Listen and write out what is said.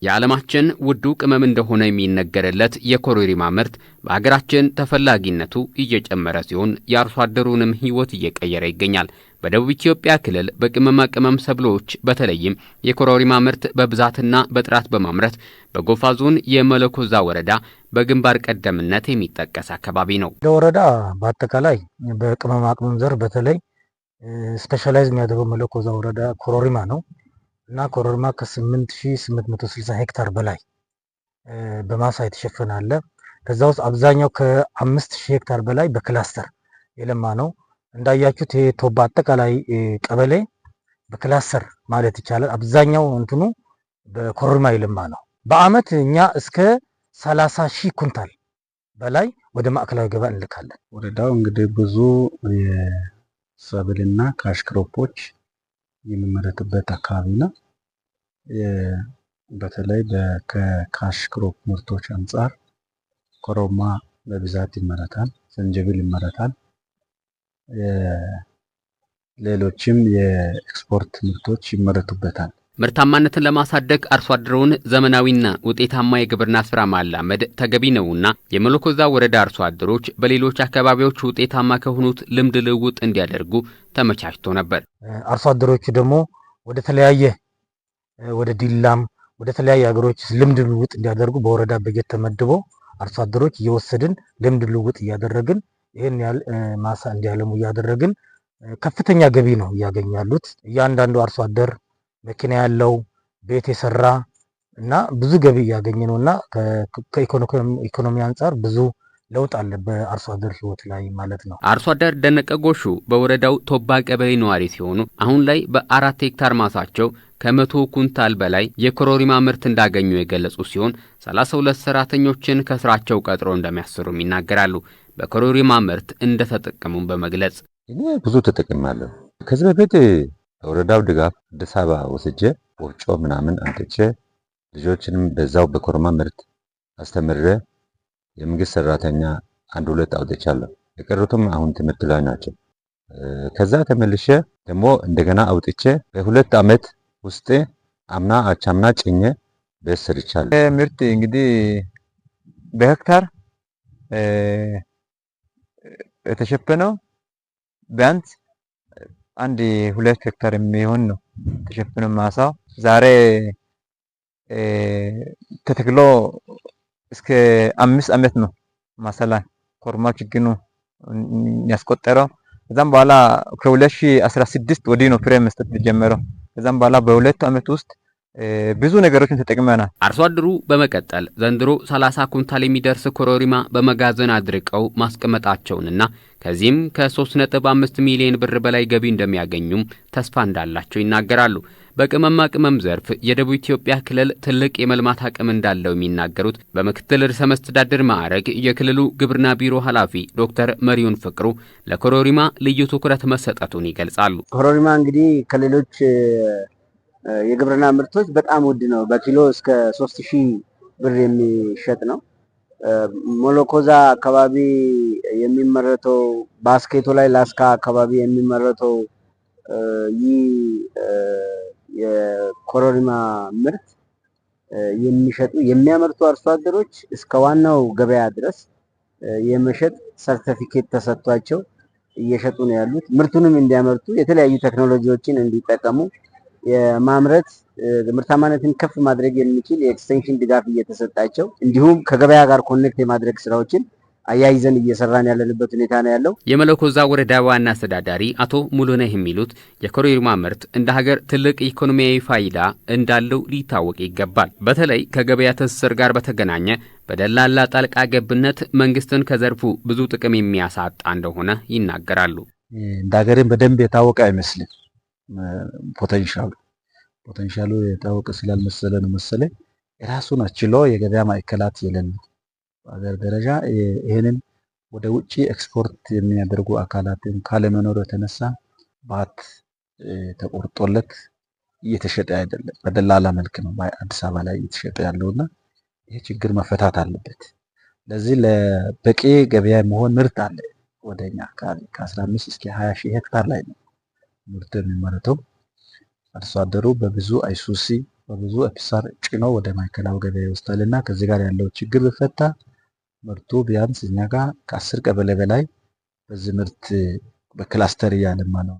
የዓለማችን ውዱ ቅመም እንደሆነ የሚነገርለት የኮረሪማ ምርት በሀገራችን ተፈላጊነቱ እየጨመረ ሲሆን የአርሶ አደሩንም ሕይወት እየቀየረ ይገኛል። በደቡብ ኢትዮጵያ ክልል በቅመማ ቅመም ሰብሎች በተለይም የኮረሪማ ምርት በብዛትና በጥራት በማምረት በጎፋ ዞን የመለኮዛ ወረዳ በግንባር ቀደምነት የሚጠቀስ አካባቢ ነው። ወረዳ በአጠቃላይ በቅመማ ቅመም ዘር በተለይ ስፔሻላይዝ የሚያደርገው መለኮዛ ወረዳ ኮረሪማ ነው እና ኮረሪማ ከ8860 ሄክታር በላይ በማሳ የተሸፈነ አለ። ከዛ ውስጥ አብዛኛው ከ5000 ሄክታር በላይ በክላስተር የለማ ነው። እንዳያችሁት የቶባ አጠቃላይ ቀበሌ በክላስተር ማለት ይቻላል አብዛኛው እንትኑ በኮረሪማ የለማ ነው። በአመት እኛ እስከ 30,000 ኩንታል በላይ ወደ ማዕከላዊ ገበያ እንልካለን። ወረዳው እንግዲህ ብዙ የሰብልና ካሽ ክሮፖች የሚመረትበት አካባቢ ነው። በተለይ ከካሽ ክሮፕ ምርቶች አንጻር ኮረሪማ በብዛት ይመረታል፣ ዝንጅብል ይመረታል። ሌሎችም የኤክስፖርት ምርቶች ይመረቱበታል። ምርታማነትን ለማሳደግ አርሶ አደሩን ዘመናዊና ውጤታማ የግብርና ስራ ማላመድ ተገቢ ነውና የመለኮዛ ወረዳ አርሶ አደሮች በሌሎች አካባቢዎች ውጤታማ ከሆኑት ልምድ ልውውጥ እንዲያደርጉ ተመቻችቶ ነበር። አርሶ አደሮቹ ደግሞ ወደ ዲላም ወደ ተለያየ ሀገሮች ልምድ ልውውጥ እንዲያደርጉ በወረዳ በጀት ተመድቦ አርሶ አደሮች እየወሰድን ልምድ ልውውጥ እያደረግን ይሄን ያህል ማሳ እንዲያለሙ እያደረግን ከፍተኛ ገቢ ነው እያገኙ ያሉት። እያንዳንዱ አርሶ አደር መኪና ያለው ቤት የሰራ እና ብዙ ገቢ እያገኘ ነውና ከኢኮኖሚ አንጻር ብዙ ለውጥ አለ በአርሶ አደር ህይወት ላይ ማለት ነው። አርሶ አደር ደነቀ ጎሹ በወረዳው ቶባ ቀበሌ ነዋሪ ሲሆኑ አሁን ላይ በ4 ሄክታር ማሳቸው ከ100 ኩንታል በላይ የኮረሪማ ምርት እንዳገኙ የገለጹ ሲሆን 32 ሰራተኞችን ከስራቸው ቀጥሮ እንደሚያሰሩም ይናገራሉ። በኮረሪማ ምርት እንደተጠቀሙም በመግለጽ ብዙ ተጠቅማለሁ። ከዚህ በፊት ወረዳው ድጋፍ አዲስ አበባ ወስጄ ወፍጮ ምናምን አንጥቼ ልጆችንም በዛው በኮረሪማ ምርት አስተምሬ የመንግስት ሰራተኛ 1-2 አውጥቻለሁ። የቀሩትም አሁን ትምህርት ላይ ናቸው። ከዛ ተመልሼ ደግሞ እንደገና አውጥቼ በ2 አመት ውስጥ አቻምና ጭኜ ቤት ሰርቻለሁ። ምርት እንግዲህ በሄክታር የተሸፈነው ቢያንስ 1-2 ሄክታር የሚሆን ነው የተሸፈነው ማሳው። ዛሬ ተተክሎ እስከ 5 አመት ነው ማሰላን ኮረሪማ ችግኙ ያስቆጠረው። ከዛም በኋላ ከ2016 ወዲህ ነው ፍሬ መስጠት የጀመረው። ከዛም በኋላ በ2 አመት ውስጥ ብዙ ነገሮችን ተጠቅመናል። አርሶ አደሩ በመቀጠል ዘንድሮ 30 ኩንታል የሚደርስ ኮረሪማ በመጋዘን አድርቀው ማስቀመጣቸውንና ከዚህም ከ3.5 ሚሊዮን ብር በላይ ገቢ እንደሚያገኙም ተስፋ እንዳላቸው ይናገራሉ። በቅመማ ቅመም ዘርፍ የደቡብ ኢትዮጵያ ክልል ትልቅ የመልማት አቅም እንዳለው የሚናገሩት በምክትል ርዕሰ መስተዳድር ማዕረግ የክልሉ ግብርና ቢሮ ኃላፊ ዶክተር መሪውን ፍቅሩ ለኮረሪማ ልዩ ትኩረት መሰጠቱን ይገልጻሉ። ኮረሪማ እንግዲህ ከሌሎች የግብርና ምርቶች በጣም ውድ ነው። በኪሎ እስከ 3000 ብር የሚሸጥ ነው። መለኮዛ አካባቢ የሚመረተው ባስኬቶ ላይ ላስካ አካባቢ የሚመረተው ይህ የኮረሪማ ምርት የሚያመርቱ አርሶ አደሮች እስከ ዋናው ገበያ ድረስ የመሸጥ ሰርቲፊኬት ተሰጥቷቸው እየሸጡ ነው ያሉት። ምርቱንም እንዲያመርቱ የተለያዩ ቴክኖሎጂዎችን እንዲጠቀሙ የማምረት ምርታማነትን ከፍ ማድረግ የሚችል የኤክስቴንሽን ድጋፍ እየተሰጣቸው እንዲሁም ከገበያ ጋር ኮኔክት የማድረግ ስራዎችን አያይዘን እየሰራን ያለንበት ሁኔታ ነው ያለው። የመለኮዛ ወረዳ ዋና አስተዳዳሪ አቶ ሙሉነህ የሚሉት የኮረሪማ ምርት እንደ ሀገር ትልቅ ኢኮኖሚያዊ ፋይዳ እንዳለው ሊታወቅ ይገባል። በተለይ ከገበያ ትስስር ጋር በተገናኘ በደላላ ጣልቃ ገብነት መንግስትን ከዘርፉ ብዙ ጥቅም የሚያሳጣ እንደሆነ ይናገራሉ። እንደ ሀገርም በደንብ የታወቀ አይመስልም። ፖቴንሻሉ የታወቀ ስላልመሰለ ነው መሰለኝ ራሱን አችሎ የገበያ ማዕከላት የሌሉ በሀገር ደረጃ ይሄንን ወደ ውጪ ኤክስፖርት የሚያደርጉ አካላትን ካለመኖር የተነሳ ባት ተቆርጦለት እየተሸጠ አይደለም። በደላላ መልክ ነው አዲስ አበባ ላይ እየተሸጠ ያለውና ይሄ ችግር መፈታት አለበት። ለዚህ ለበቂ ገበያ መሆን ምርት አለ ወደኛ አካባቢ ከ15 እስከ 20 ሺህ ሄክታር ላይ ነው ምርት የሚመረተው። አርሶ አደሩ በብዙ አይሱሲ በብዙ ኤፒሳር ጭኖ ወደ ማዕከላዊ ገበያ ይወስዳል እና ከዚህ ጋር ያለው ችግር ቢፈታ ምርቱ ቢያንስ እኛ ጋር ከ10 ቀበሌ በላይ በዚህ ምርት በክላስተር እያለማ ነው።